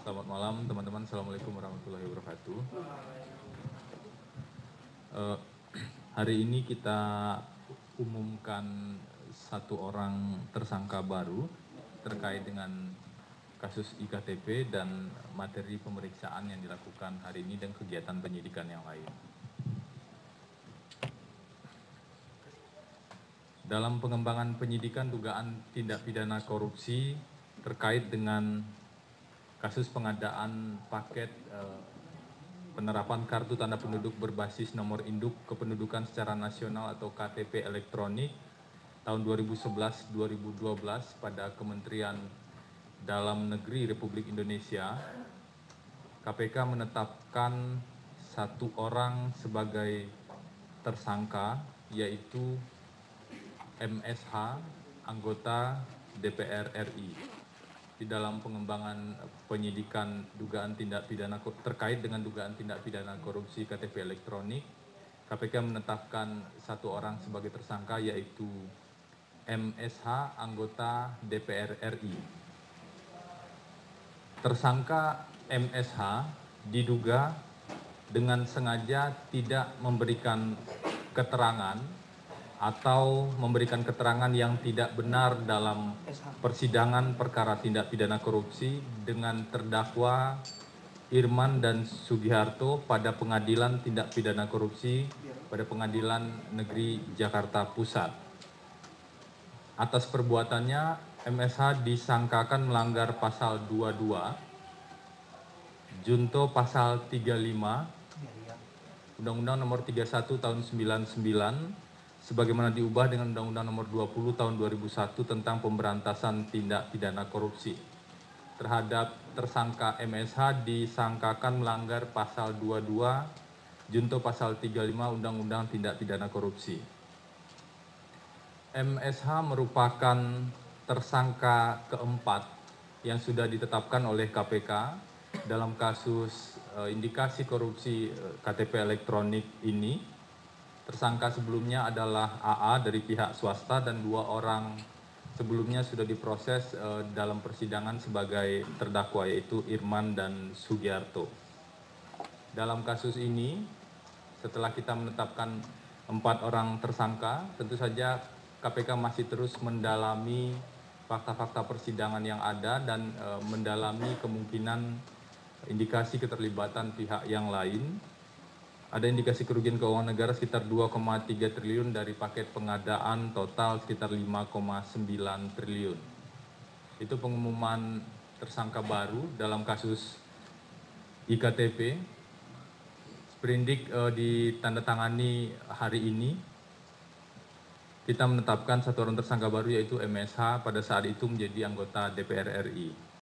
Selamat malam teman-teman, Assalamualaikum warahmatullahi wabarakatuh. Hari ini kita umumkan satu orang tersangka baru terkait dengan kasus IKTP dan materi pemeriksaan yang dilakukan hari ini dan kegiatan penyidikan yang lain. Dalam pengembangan penyidikan dugaan tindak pidana korupsi terkait dengan kasus pengadaan paket penerapan kartu tanda penduduk berbasis nomor induk kependudukan secara nasional atau KTP elektronik tahun 2011-2012 pada Kementerian Dalam Negeri Republik Indonesia, KPK menetapkan satu orang sebagai tersangka, yaitu MSH, anggota DPR RI. Di dalam pengembangan penyidikan dugaan tindak pidana terkait dengan dugaan tindak pidana korupsi KTP elektronik, KPK menetapkan satu orang sebagai tersangka, yaitu MSH, anggota DPR RI. Tersangka MSH diduga dengan sengaja tidak memberikan keterangan atau memberikan keterangan yang tidak benar dalam persidangan perkara tindak pidana korupsi dengan terdakwa Irman dan Sugiharto pada Pengadilan Tindak Pidana Korupsi pada Pengadilan Negeri Jakarta Pusat. Atas perbuatannya, MSH disangkakan melanggar pasal 22, junto pasal 35, Undang-Undang Nomor 31 Tahun 99, sebagaimana diubah dengan Undang-Undang Nomor 20 Tahun 2001 tentang pemberantasan tindak pidana korupsi. Terhadap tersangka MSH disangkakan melanggar pasal 22 junto pasal 35 Undang-Undang Tindak Pidana Korupsi. MSH merupakan tersangka keempat yang sudah ditetapkan oleh KPK dalam kasus indikasi korupsi KTP elektronik ini. Tersangka sebelumnya adalah AA dari pihak swasta dan dua orang sebelumnya sudah diproses dalam persidangan sebagai terdakwa, yaitu Irman dan Sugiharto. Dalam kasus ini, setelah kita menetapkan 4 orang tersangka, tentu saja KPK masih terus mendalami fakta-fakta persidangan yang ada dan mendalami kemungkinan indikasi keterlibatan pihak yang lain. Ada indikasi kerugian keuangan negara sekitar 2,3 triliun dari paket pengadaan total sekitar 5,9 triliun. Itu pengumuman tersangka baru dalam kasus IKTP. Sprindik ditandatangani hari ini. Kita menetapkan satu orang tersangka baru, yaitu MSH, pada saat itu menjadi anggota DPR RI.